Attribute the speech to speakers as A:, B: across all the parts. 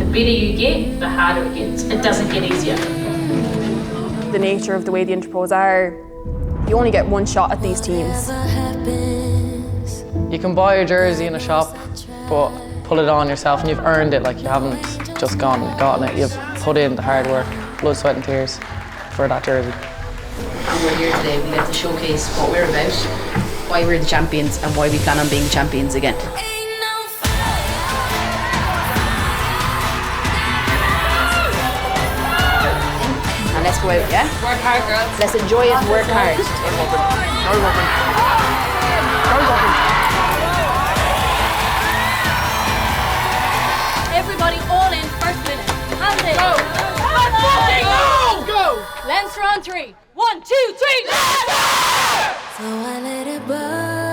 A: better you get, the harder it gets. It doesn't get easier.
B: The nature of the way the Interpros are, you only get one shot at these teams.
C: You can buy a jersey in a shop, but put it on yourself and you've earned it. Like, you haven't just gone and gotten it. You've put in the hard work, blood, sweat and tears for that jersey.
D: And we're here today, we get to showcase what we're about, why we're the champions and why we plan on being champions again. And let's go out, yeah?
A: Work hard, girls.
D: Let's enjoy it and work hard.
A: Everybody all in, first minute. Hands in. Go! Go! Leinster on 3. 1, 2, 3, let's go!
E: So I let it burn.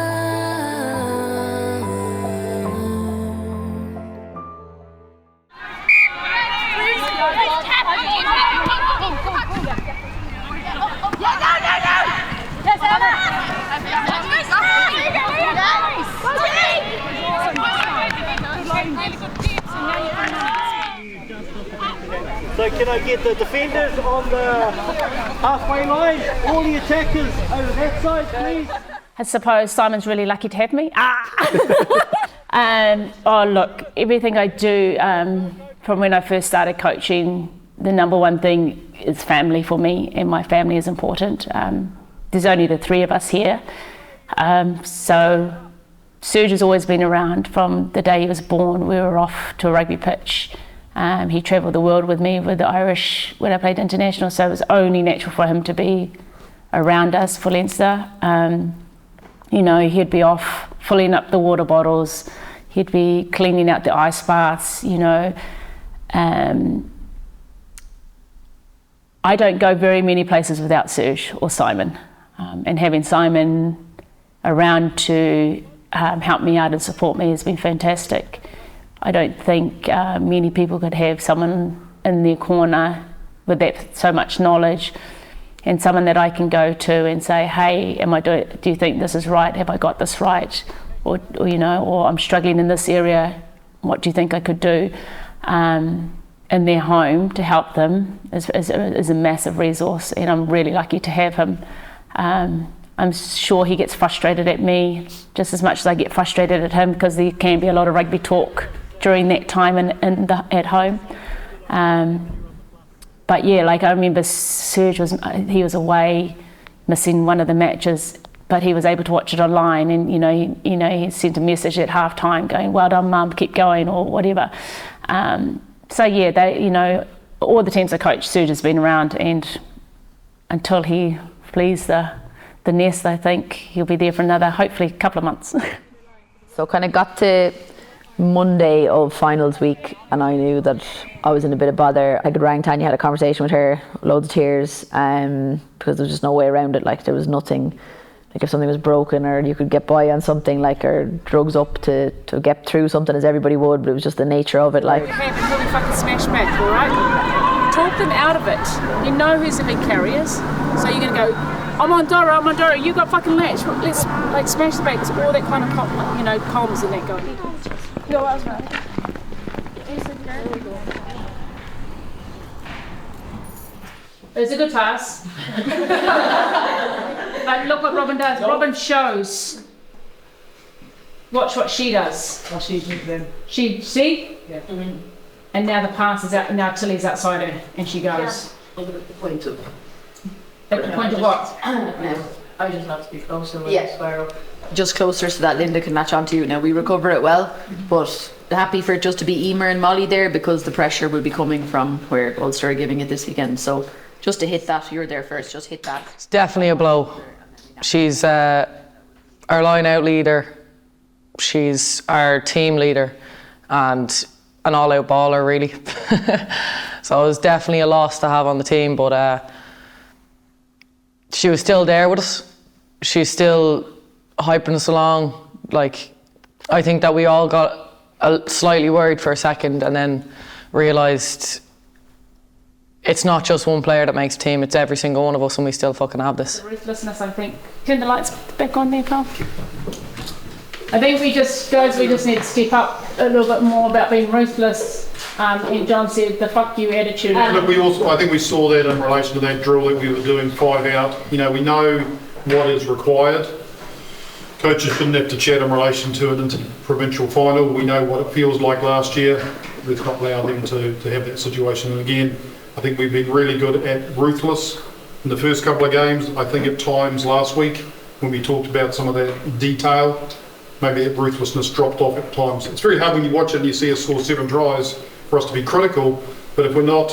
F: So can I get the defenders on the halfway line? All the attackers over that side, please.
G: I suppose Simon's really lucky to have me. Oh look, everything I do from when I first started coaching, the number one thing is family for me, and my family is important. There's only the three of us here. So Serge has always been around from the day he was born. We were off to a rugby pitch. He travelled the world with me with the Irish when I played international, so it was only natural for him to be around us for Leinster. You know, he'd be off filling up the water bottles, he'd be cleaning out the ice baths, you know. I don't go very many places without Serge or Simon, and having Simon around to help me out and support me has been fantastic. I don't think many people could have someone in their corner with that so much knowledge, and someone that I can go to and say, hey, do you think this is right? Have I got this right? Or you know, or I'm struggling in this area, what do you think I could do? In their home to help them is a massive resource, and I'm really lucky to have him. I'm sure he gets frustrated at me just as much as I get frustrated at him, because there can be a lot of rugby talk during that time at home. But yeah, like I remember Serge was away missing one of the matches, but he was able to watch it online, and he sent a message at half time going, well done mum, keep going, or whatever. So yeah, all the teams I coach, Serge has been around, and until he flees the nest, I think he'll be there for another, hopefully, couple of months.
D: So kind of got to Monday of finals week, and I knew that I was in a bit of bother. I could rang Tanya, had a conversation with her, loads of tears, because there was just no way around it. Like, there was nothing, like if something was broken or you could get by on something, like, or drugs up to get through something as everybody would, but it was just the nature of it. Like,
G: Okay, before we fucking smash back, all right? Talk them out of it. You know who's the big carriers, so you're gonna go, I'm on Dora, you got fucking latch, let's like smash the back. It's all that kind of comms and that going. Go elsewhere. It's a good pass. But look what Robin does. Robin shows. Watch what she does.
F: Oh, she's with them.
G: She, see?
F: Yeah.
G: And now the pass is out, now Tilly's outside her, and she goes.
D: at the point of
G: what?
D: now.
F: I just have to be closer with
D: Yeah.
F: the spiral.
D: Just closer so that Linda can latch onto you. Now we recover it well, but happy for it just to be Emer and Molly there, because the pressure will be coming from where Ulster are giving it this weekend. So just to hit that, you're there first, just hit that.
C: It's definitely a blow. She's our line out leader, she's our team leader, and an all out baller really. So it was definitely a loss to have on the team, but she was still there with us. She's still hyping us along. Like, I think that we all got slightly worried for a second and then realised it's not just one player that makes a team, it's every single one of us, and we still fucking have this.
G: The ruthlessness, I think. Turn the lights back on there, pal. I think we just need to step up a little bit more about being ruthless And John said the fuck you attitude.
H: Look, I think we saw that in relation to that drill that we were doing 5 out. You know, we know what is required. Coaches shouldn't have to chat in relation to an inter-provincial final. We know what it feels like last year. Let's not allow them to have that situation. And again, I think we've been really good at ruthless in the first couple of games. I think at times last week, when we talked about some of that detail, maybe that ruthlessness dropped off at times. It's very hard when you watch it and you see us score 7 tries for us to be critical, but if we're not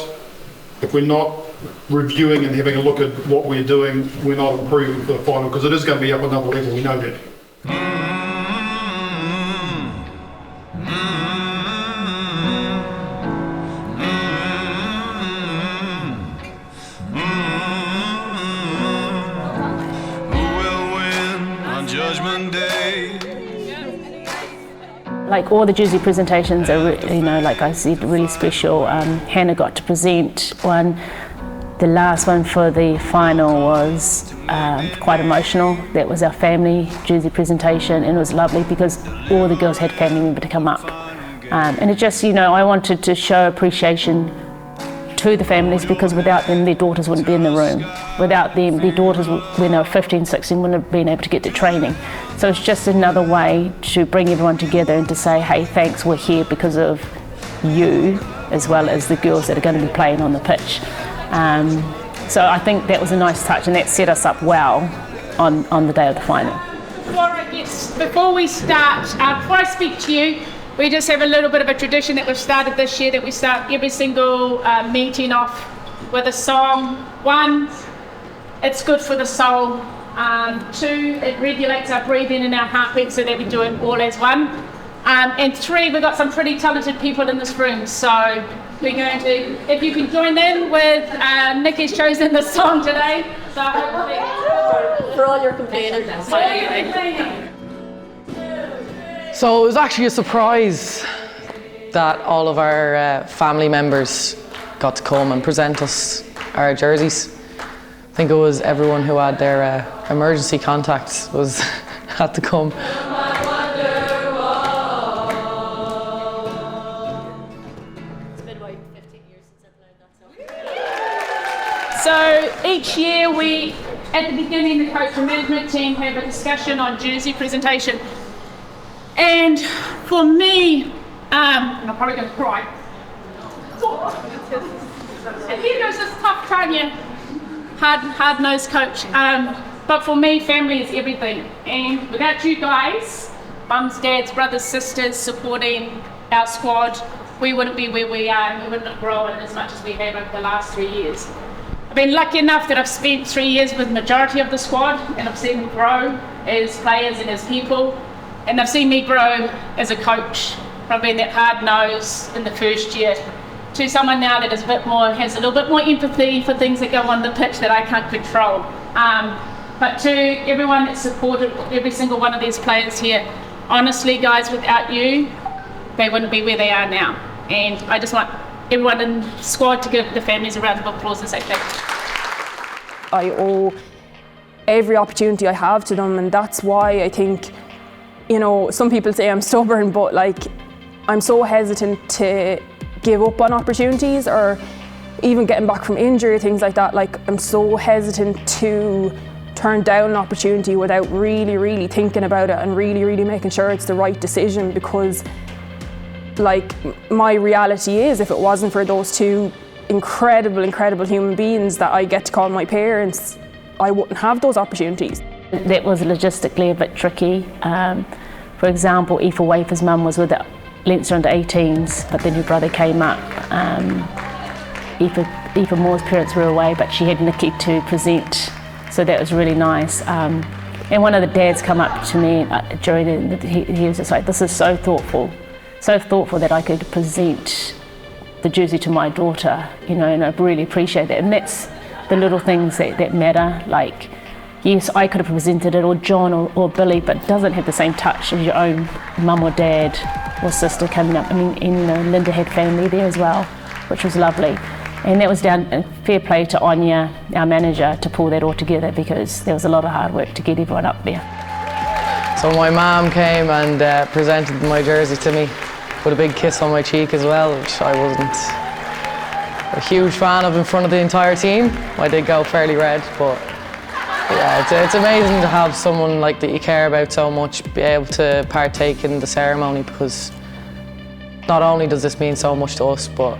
H: reviewing and having a look at what we're doing, we're not improving for the final, because it is going to be up another level, we know that.
G: Like all the Jersey presentations are, like I said, really special. Hannah got to present one. The last one for the final was quite emotional. That was our family Jersey presentation, and it was lovely because all the girls had family members to come up. And it just, I wanted to show appreciation to the families, because without them, their daughters wouldn't be in the room. Without them, their daughters, when they were 15, 16, wouldn't have been able to get to training. So it's just another way to bring everyone together and to say, hey, thanks, we're here because of you, as well as the girls that are going to be playing on the pitch. So I think that was a nice touch, and that set us up well on the day of the final.
I: Before we start, before I speak to you, we just have a little bit of a tradition that we've started this year, that we start every single meeting off with a song. 1, it's good for the soul. 2, it regulates our breathing and our heartbeat so that we do it all as one. And 3, we've got some pretty talented people in this room, so we're going to, if you can join in with Nikki's chosen the song today. So hopefully,
B: For all your complainers.
C: So it was actually a surprise that all of our family members got to come and present us our jerseys. I think it was everyone who had their emergency contacts had to come.
I: So each year we, at the beginning, the coach and management team have a discussion on jersey presentation. And for me, and I'm probably going to cry. And here goes this tough Tanya, hard-nosed coach. But for me, family is everything. And without you guys, mums, dads, brothers, sisters supporting our squad, we wouldn't be where we are, and we wouldn't have grown as much as we have over the last 3 years. I've been lucky enough that I've spent 3 years with the majority of the squad, and I've seen them grow as players and as people. And they've seen me grow as a coach, from being that hard nose in the first year to someone now that is has a little bit more empathy for things that go on the pitch that I can't control. But to everyone that supported every single one of these players here, honestly guys, without you, they wouldn't be where they are now. And I just want everyone in the squad to give the families a round of applause and say thank you.
B: I owe every opportunity I have to them, and that's why I think, some people say I'm stubborn, but I'm so hesitant to give up on opportunities, or even getting back from injury, things like that. I'm so hesitant to turn down an opportunity without really, really thinking about it and really, really making sure it's the right decision, because my reality is, if it wasn't for those 2 incredible human beings that I get to call my parents, I wouldn't have those opportunities.
G: That was logistically a bit tricky. For example, Aoife Wafer's mum was with the Leinster under 18s, but then her brother came up. Aoife Moore's parents were away, but she had Nikki to present, so that was really nice. And one of the dads come up to me during he was just like, this is so thoughtful that I could present the jersey to my daughter, and I really appreciate that. And that's the little things that matter. Yes, I could have presented it, or John or Billy, but it doesn't have the same touch as your own mum or dad or sister coming up. I mean, Linda had family there as well, which was lovely. And that was down, fair play to Anya, our manager, to pull that all together, because there was a lot of hard work to get everyone up there.
C: So my mum came and presented my jersey to me, with a big kiss on my cheek as well, which I wasn't a huge fan of in front of the entire team. I did go fairly red, but yeah, it's amazing to have someone like that you care about so much be able to partake in the ceremony, because not only does this mean so much to us, but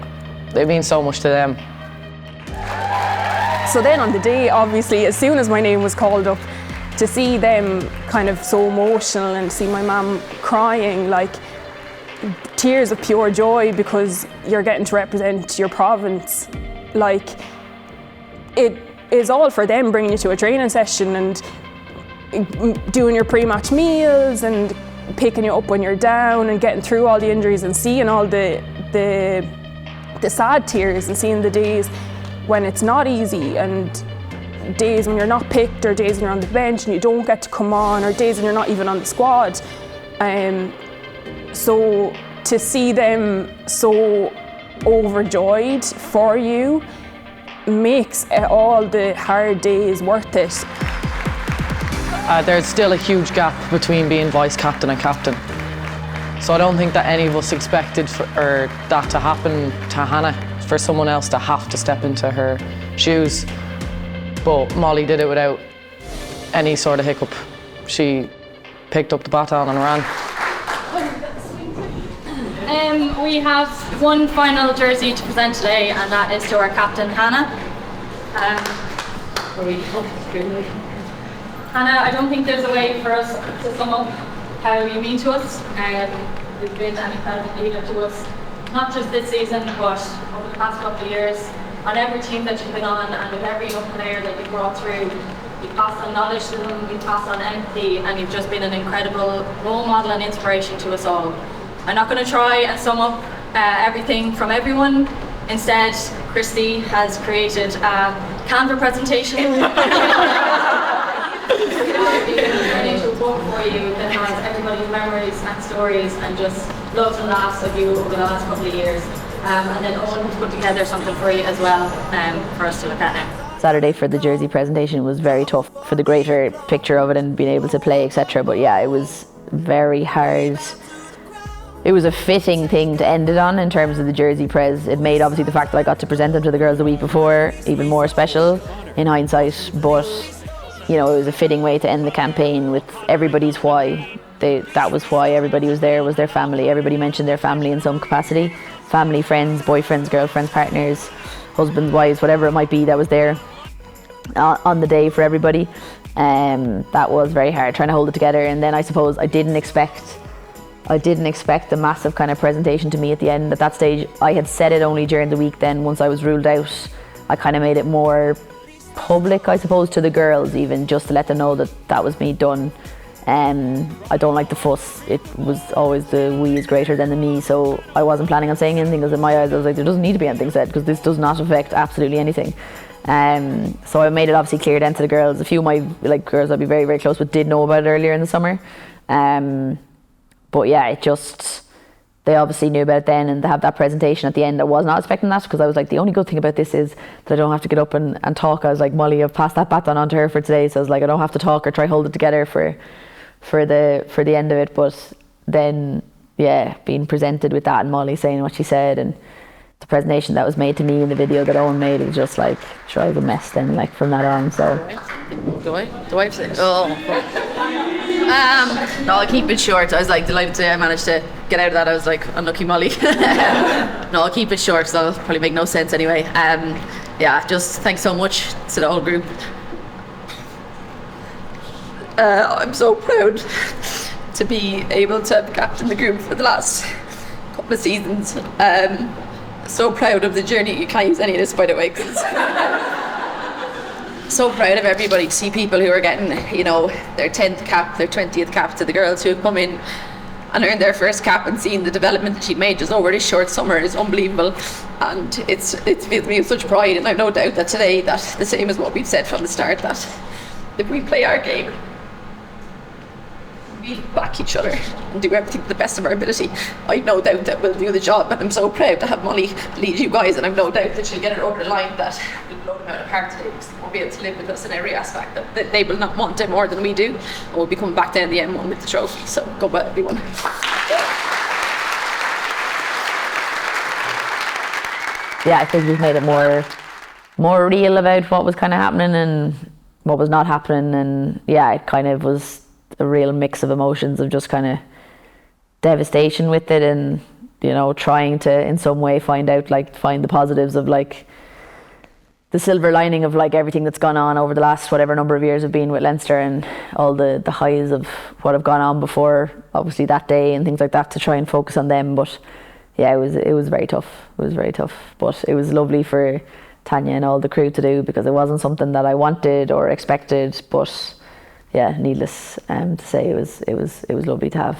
C: it means so much to them.
B: So then on the day, obviously, as soon as my name was called up, to see them kind of so emotional and see my mum crying, like tears of pure joy, because you're getting to represent your province. Like, it is all for them, bringing you to a training session and doing your pre-match meals and picking you up when you're down and getting through all the injuries and seeing all the sad tears and seeing the days when it's not easy, and days when you're not picked, or days when you're on the bench and you don't get to come on, or days when you're not even on the squad. So to see them so overjoyed for you makes all the hard days worth it.
C: There's still a huge gap between being vice captain and captain. So I don't think that any of us expected that to happen to Hannah, for someone else to have to step into her shoes. But Molly did it without any sort of hiccup. She picked up the baton and ran.
A: We have one final jersey to present today, and that is to our captain, Hannah. Hannah, I don't think there's a way for us to sum up how you mean to us. You've been an incredible leader to us, not just this season, but over the past couple of years, on every team that you've been on, and with every young player that you've brought through. You've passed on knowledge to them, you've passed on empathy, and you've just been an incredible role model and inspiration to us all. I'm not going to try and sum up everything from everyone. Instead, Christy has created a Canva presentation into a book for you that has everybody's memories and stories and just loves and laughs of you over the last couple of years. And then Owen has put together something for you as well for us to look at now.
D: Saturday for the jersey presentation was very tough for the greater picture of it and being able to play, etc. But yeah, it was very hard. It was a fitting thing to end it on in terms of the jersey pres. It made obviously the fact that I got to present them to the girls the week before even more special in hindsight, but you know, it was a fitting way to end the campaign with everybody's why. That was why everybody was there, was their family. Everybody mentioned their family in some capacity. Family, friends, boyfriends, girlfriends, partners, husbands, wives, whatever it might be that was there on the day for everybody. That was very hard, trying to hold it together. And then I suppose I didn't expect the massive kind of presentation to me at the end. At that stage, I had said it only during the week. Then once I was ruled out, I kind of made it more public, I suppose, to the girls, even just to let them know that that was me done. I don't like the fuss. It was always the we is greater than the me, so I wasn't planning on saying anything, because in my eyes I was like, there doesn't need to be anything said, because this does not affect absolutely anything. So I made it obviously clear then to the girls. A few of my girls I'd be very, very close with did know about it earlier in the summer. But yeah, they obviously knew about it then, and to have that presentation at the end, I was not expecting that, because I was like, the only good thing about this is that I don't have to get up and talk. I was like, Molly, I've passed that baton on to her for today, so I was like, I don't have to talk or try hold it together for the end of it. But then, yeah, being presented with that and Molly saying what she said, and the presentation that was made to me in the video that Owen made, it was just like, sure, I was a mess then, like, from that on. So
J: do I have to? No, I'll keep it short. I was like delighted to manage to get out of that. I was like, unlucky Molly. No, I'll keep it short, so that'll probably make no sense anyway. Yeah, just thanks so much to the whole group. I'm so proud to be able to have captained the group for the last couple of seasons. So proud of the journey. You can't use any of this, by the way, because so proud of everybody to see people who are getting, you know, their 10th cap, their 20th cap, to the girls who have come in and earned their first cap, and seeing the development that she made just over this short summer is unbelievable. And it's filled me with such pride, and I've no doubt that today, that the same as what we've said from the start, that if we play our game, we back each other and do everything to the best of our ability, I've no doubt that we'll do the job. And I'm so proud to have Molly lead you guys, and I've no doubt that she'll get it over the line, that we'll blow them out of the park today, because we'll be able to live with us in every aspect, that they will not want it more than we do, and we'll be coming back down the M1 with the trophy. So go well, everyone.
D: yeah, I think we've made it more real about what was kind of happening and what was not happening. And yeah, it kind of was a real mix of emotions of just kind of devastation with it, and you know, trying to in some way find the positives of like the silver lining of like everything that's gone on over the last whatever number of years of being with Leinster, and all the highs of what have gone on before obviously that day and things like that, to try and focus on them. But yeah, it was very tough. It was very tough, but it was lovely for Tanya and all the crew to do, because it wasn't something that I wanted or expected. But yeah, needless to say, it was lovely to have.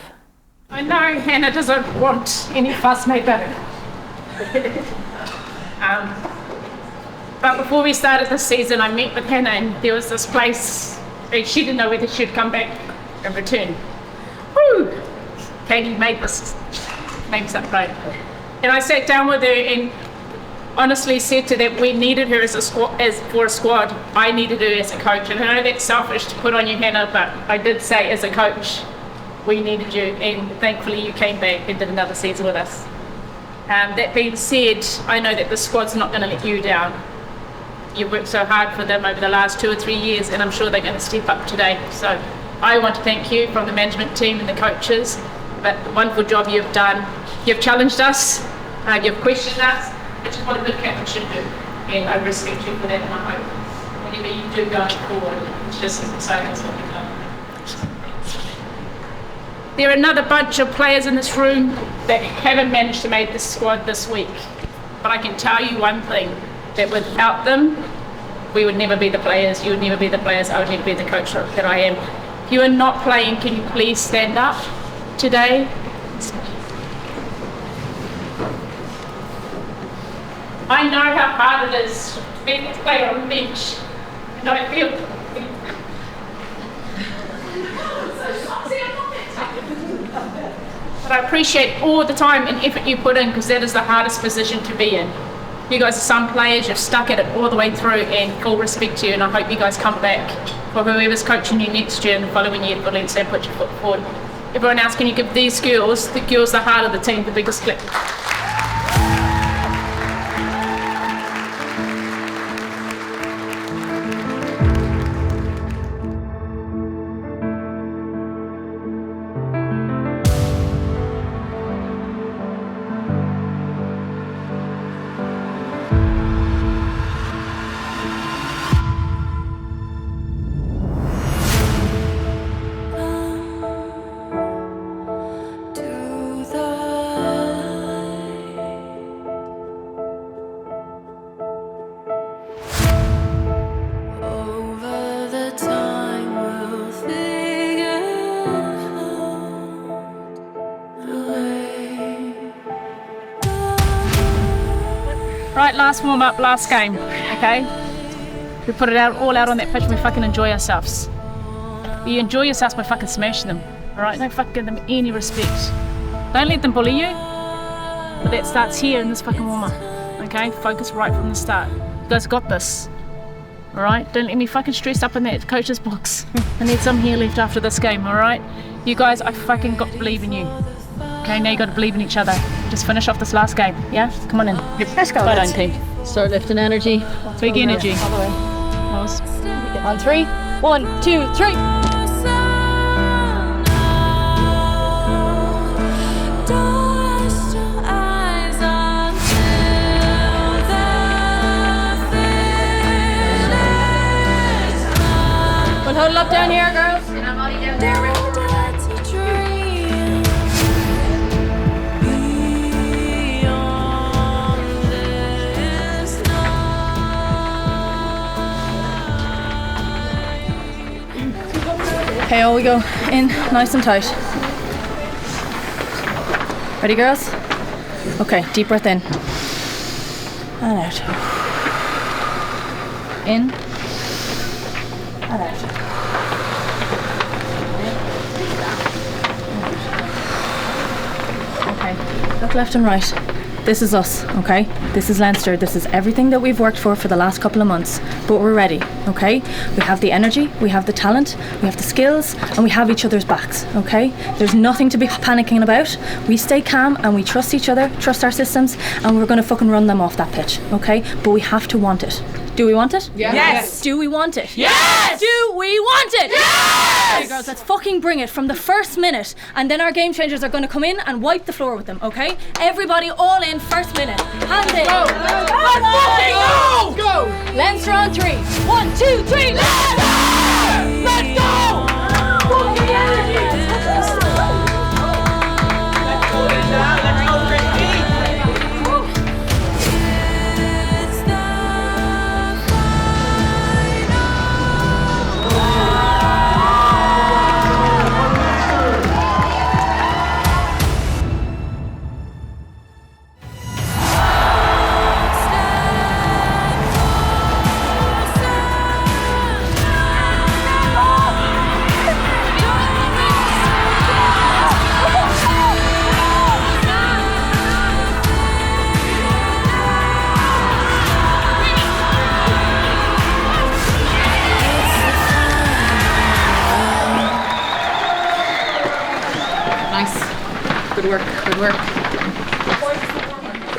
I: I know Hannah doesn't want any fuss made about it. But before we started this season, I met with Hannah, and there was this place, and she didn't know whether she'd come back and return. Woo! Katie made this up right. And I sat down with her and honestly said to them, we needed her as for a squad. I needed her as a coach. And I know that's selfish to put on you, Hannah, but I did say as a coach, we needed you, and thankfully you came back and did another season with us. That being said, I know that the squad's not going to let you down. You've worked so hard for them over the last 2 or 3 years, and I'm sure they're going to step up today. So I want to thank you from the management team and the coaches, but the wonderful job you've done. You've challenged us, you've questioned us, which is what a good captain should do, and I respect you for that, and I hope whenever you do going forward, it's just as exciting as what you've done. There are another bunch of players in this room that haven't managed to make this squad this week, but I can tell you one thing, that without them, we would never be the players, you would never be the players, I would never be the coach that I am. If you are not playing, can you please stand up today? I know how hard it is to be able to play on the bench, and I feel but I appreciate all the time and effort you put in, because that is the hardest position to be in. You guys are some players, you've stuck at it all the way through, and full respect to you, and I hope you guys come back for whoever's coaching you next year and the following year for Leinster and put your foot forward. Everyone else, can you give these girls, the heart of the team, the biggest clip? Right, last warm up, last game, okay? We put it all out on that pitch and we fucking enjoy ourselves. You enjoy yourselves by fucking smashing them, alright? Don't fucking give them any respect. Don't let them bully you, but that starts here in this fucking warm up, okay? Focus right from the start. You guys got this, alright? Don't let me fucking stress up in that coach's box. I need some here left after this game, alright? You guys, I fucking got to believe in you. Okay, now you got to believe in each other. Just finish off this last game, yeah? Come on in.
D: Let's go.
G: Well done, team.
D: Start lifting energy.
G: Big energy.
D: On 3, 1, 2, 3. We'll hold it up down here, girls. And I'm already down there. Okay, all we go in nice and tight. Ready, girls? Okay, deep breath in. And out. In. And out. Okay, look left and right.
K: this is us, okay? This is Leinster. This is everything that we've worked for the last couple of months. But we're ready, okay? We have the energy, we have the talent, we have the skills, and we have each other's backs, okay? There's nothing to be panicking about. We stay calm and we trust each other, trust our systems, and we're gonna fucking run them off that pitch, okay? But we have to want it. Do we want it?
B: Yes.
K: Do we want it?
B: Yes.
K: Do we want it?
B: Yes.
K: Okay, girls, let's fucking bring it from the first minute, and then our game changers are going to come in and wipe the floor with them, okay? Everybody all in, first minute. Hands in.
B: Go. Let's go.
K: Leinster on 3. 1, 2, 3,
B: Let's go. Fucking energy. Let's go, Christy.
J: Good work.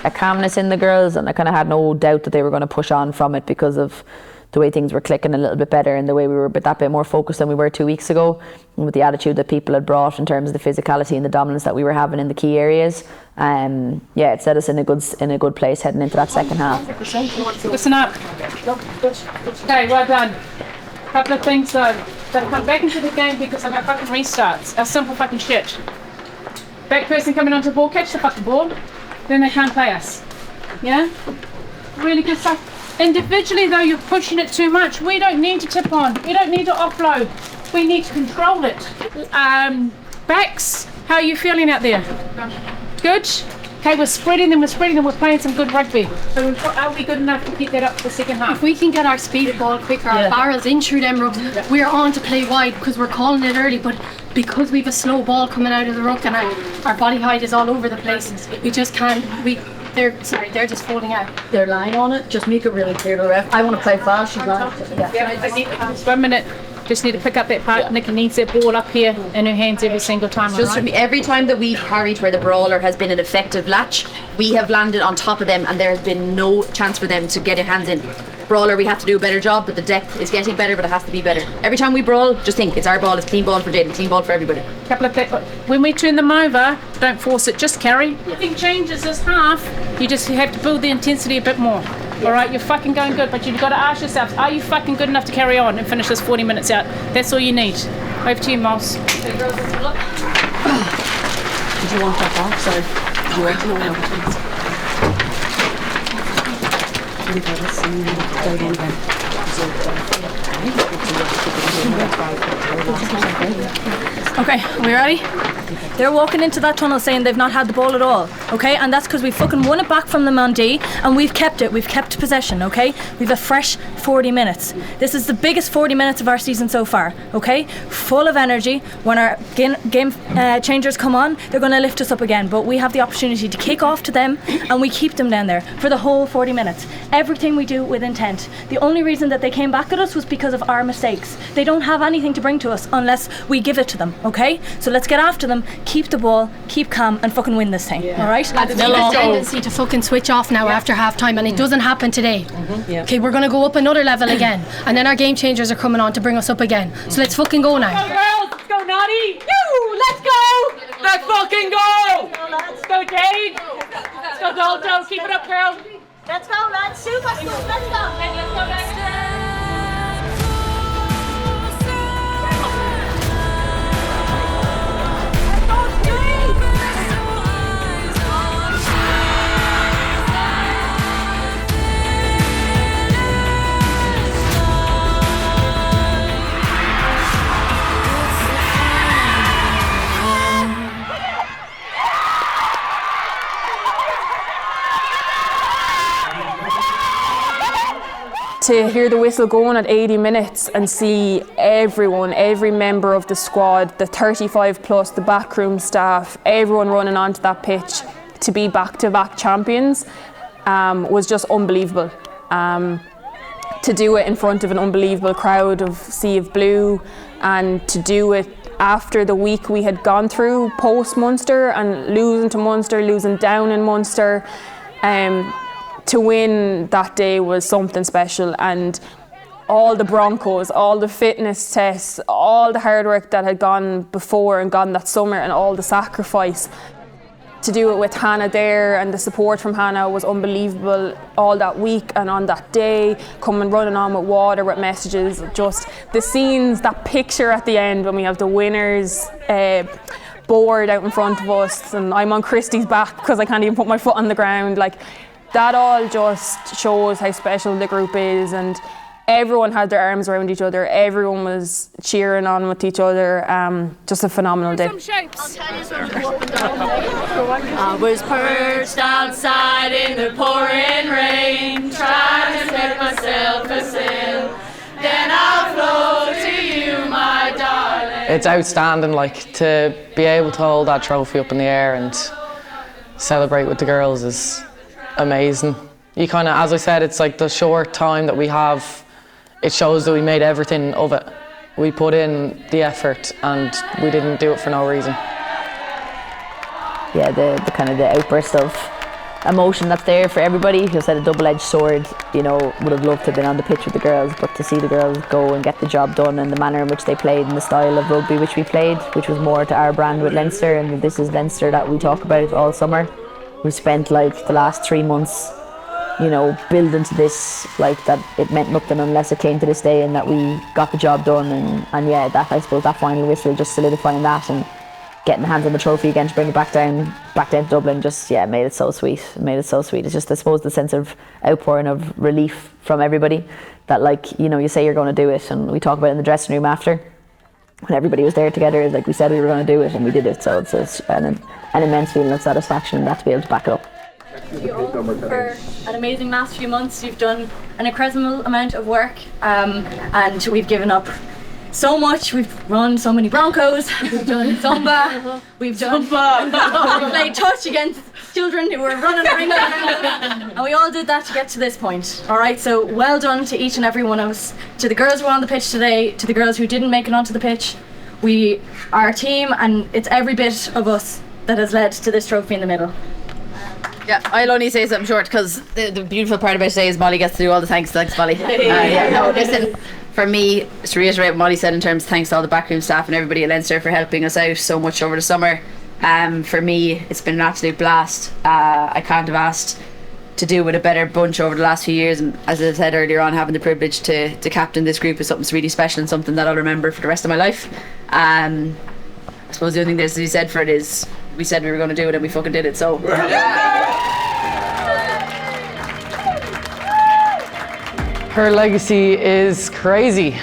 D: A calmness in the girls, and I kind of had no doubt that they were going to push on from it because of the way things were clicking a little bit better and the way we were that bit more focused than we were 2 weeks ago, and with the attitude that people had brought in terms of the physicality and the dominance that we were having in the key areas. It set us in a good place heading into that second half.
I: Listen up. Okay, well done. Couple of things though. They've come back into the game because of our fucking restarts. Our simple fucking shit. Back person coming onto the ball, catch the fucking ball, then they can't play us. Yeah? Really good stuff. Individually though, you're pushing it too much. We don't need to tip on. We don't need to offload. We need to control it. Backs, how are you feeling out there? Good? Okay, we're spreading them, we're playing some good rugby. So are we good enough to keep that up for the second half?
L: If we can get our speed of ball quicker, our barrels in through them rucks, we're on to play wide because we're calling it early, but because we've a slow ball coming out of the ruck and our body height is all over the place, we just can't, they're just folding out.
M: They're lying on it, just make it really clear to the ref. I want to play fast, she's lying.
I: Just 1 minute. Just need to pick up that part. Nikki needs that ball up here in her hands every single time.
M: Just every time that we've carried where the brawler has been an effective latch, we have landed on top of them and there has been no chance for them to get their hands in. Brawler, we have to do a better job, but the depth is getting better, but it has to be better. Every time we brawl, just think it's our ball, it's clean ball for Jade, clean ball for everybody.
I: When we turn them over, don't force it, just carry. Nothing changes this half. You just have to build the intensity a bit more. All right, you're fucking going good, but you've got to ask yourself, are you fucking good enough to carry on and finish this 40 minutes out? That's all you need. Over to you, Miles.
M: Did you want that back? Sorry. Did you want to know?
K: Okay, are we ready? They're walking into that tunnel saying they've not had the ball at all, okay? And that's because we fucking won it back from them on D and we've kept it, we've kept possession, okay? We've a fresh 40 minutes. This is the biggest 40 minutes of our season so far, okay? Full of energy. When our game changers come on, they're going to lift us up again, but we have the opportunity to kick off to them and we keep them down there for the whole 40 minutes. Everything we do with intent. The only reason that they came back at us was because of our mistakes. They don't have anything to bring to us unless we give it to them, okay? So let's get after them, keep the ball, keep calm and fucking win this thing, alright?
L: Lads, we have a tendency to fucking switch off now after half time and it doesn't happen today. Okay, we're going to go up another level again and then our game changers are coming on to bring us up again. So let's fucking go now.
I: Go girls, let's go Naughty! Let's go! Let's fucking go! Let's go Jade! Let's go Dolto, keep it up girl!
K: Let's go lads, super stuff, let's go!
I: Let's go guys!
B: To hear the whistle going at 80 minutes and see everyone, every member of the squad, the 35 plus, the backroom staff, everyone running onto that pitch to be back-to-back champions was just unbelievable. To do it in front of an unbelievable crowd of Sea of Blue, and to do it after the week we had gone through post-Munster and losing to Munster, losing down in Munster, to win that day was something special. And all the Broncos, all the fitness tests, all the hard work that had gone before and gone that summer, and all the sacrifice, to do it with Hannah there, and the support from Hannah was unbelievable all that week and on that day, coming running on with water, with messages, just the scenes, that picture at the end when we have the winners board out in front of us and I'm on Christy's back because I can't even put my foot on the ground. Like, that all just shows how special the group is, and everyone had their arms around each other, everyone was cheering on with each other. Just a phenomenal day.
E: I was perched outside in the pouring rain, trying to make myself a sail. Then I'll flow to you, my darling.
C: It's outstanding, like, to be able to hold that trophy up in the air and celebrate with the girls is amazing. You kind of, as I said, it's like the short time that we have, it shows that we made everything of it. We put in the effort and we didn't do it for no reason.
D: Yeah, the kind of the outburst of emotion that's there for everybody. Who said a double-edged sword, you know, would have loved to have been on the pitch with the girls, but to see the girls go and get the job done and the manner in which they played and the style of rugby which we played, which was more to our brand with Leinster, and this is Leinster that we talk about all summer. We spent like the last 3 months, you know, building to this, like that it meant nothing unless it came to this day and that we got the job done, and yeah, that, I suppose, that final whistle just solidifying that and getting the hands on the trophy again to bring it back down to Dublin, just, yeah, made it so sweet. It's just, I suppose, the sense of outpouring of relief from everybody that, like, you know, you say you're going to do it, and we talk about it in the dressing room after when everybody was there together, like we said we were going to do it and we did it, so it's an immense feeling of satisfaction and that to be able to back it up.
K: Thank you all for an amazing last few months. You've done an incredible amount of work, and we've given up so much. We've run so many Broncos, we've done Zumba, we've played touch against children who were running around, and we all did that to get to this point. Alright, so well done to each and every one of us. To the girls who were on the pitch today, to the girls who didn't make it onto the pitch, we are a team, and it's every bit of us that has led to this trophy in the middle.
M: Yeah, I'll only say something short because the beautiful part about today is Molly gets to do all the thanks. Thanks, Molly. Listen, for me, to reiterate what Molly said in terms of thanks to all the backroom staff and everybody at Leinster for helping us out so much over the summer. For me, it's been an absolute blast. I can't have asked to do with a better bunch over the last few years, and as I said earlier on, having the privilege to captain this group is something that's really special and something that I'll remember for the rest of my life. I suppose the only thing that we said for it is we said we were going to do it and we fucking did it, so
C: Her legacy is crazy.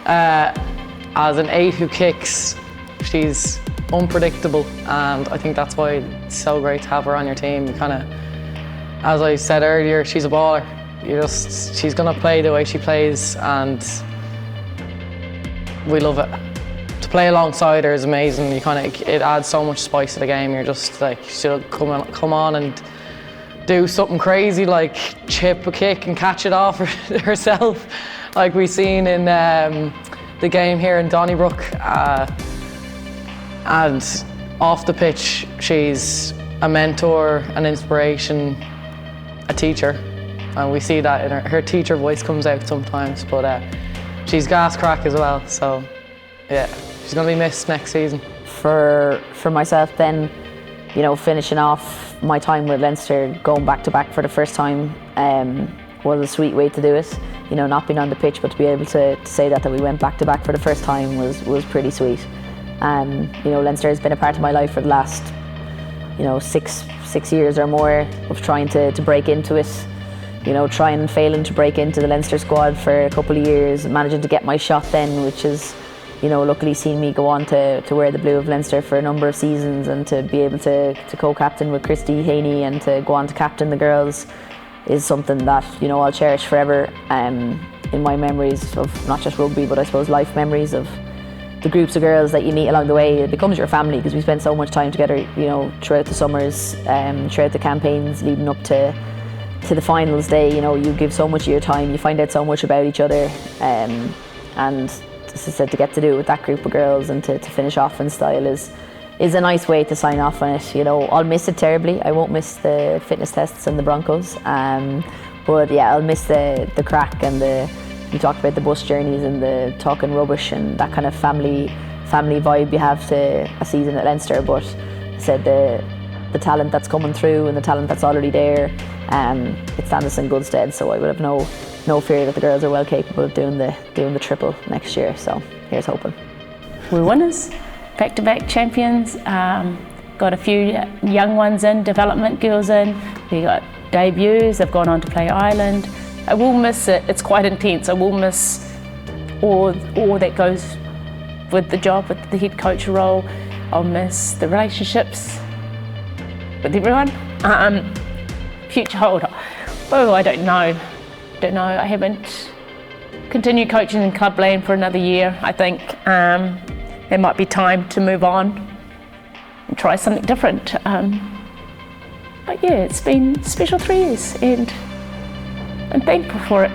C: As an 8 who kicks, she's unpredictable, and I think that's why it's so great to have her on your team. You kind of, as I said earlier, she's a baller. She's gonna play the way she plays, and we love it. To play alongside her is amazing. It adds so much spice to the game. You're just like, she'll come on and do something crazy like chip a kick and catch it off herself, like we seen in the game here in Donnybrook. And off the pitch, she's a mentor, an inspiration, a teacher, and we see that in her teacher voice comes out sometimes. But she's gas crack as well. So yeah, she's going to be missed next season.
D: For myself, then, you know, finishing off my time with Leinster, going back to back for the first time, was a sweet way to do it. You know, not being on the pitch, but to be able to say that we went back to back for the first time was pretty sweet. You know, Leinster has been a part of my life for the last, you know, six years or more of trying to break into it. You know, trying and failing to break into the Leinster squad for a couple of years, managing to get my shot then, which is, you know, luckily seen me go on to wear the blue of Leinster for a number of seasons, and to be able to co-captain with Christy Haney and to go on to captain the girls is something that, you know, I'll cherish forever in my memories of not just rugby, but I suppose life memories of the groups of girls that you meet along the way, it becomes your family because we spend so much time together, you know, throughout the summers, throughout the campaigns leading up to the finals day. You know, you give so much of your time, you find out so much about each other, and as I said, to get to do it with that group of girls and to finish off in style is a nice way to sign off on it. You know, I'll miss it terribly. I won't miss the fitness tests and the Broncos, but yeah, I'll miss the crack and you talk about the bus journeys and the talking rubbish and that kind of family vibe you have to a season at Leinster. But I said the talent that's coming through and the talent that's already there, it stands us in good stead. So I would have no fear that the girls are well capable of doing the triple next year. So here's hoping.
G: We're winners, back-to-back champions. Got a few young ones in, development girls in. We got debuts. They've gone on to play Ireland. I will miss it. It's quite intense. I will miss all that goes with the job, with the head coach role. I'll miss the relationships with everyone. Future holder. Oh, I don't know. I haven't continued coaching in clubland for another year. I think it might be time to move on and try something different. But yeah, it's been a special 3 years and I'm thankful for it.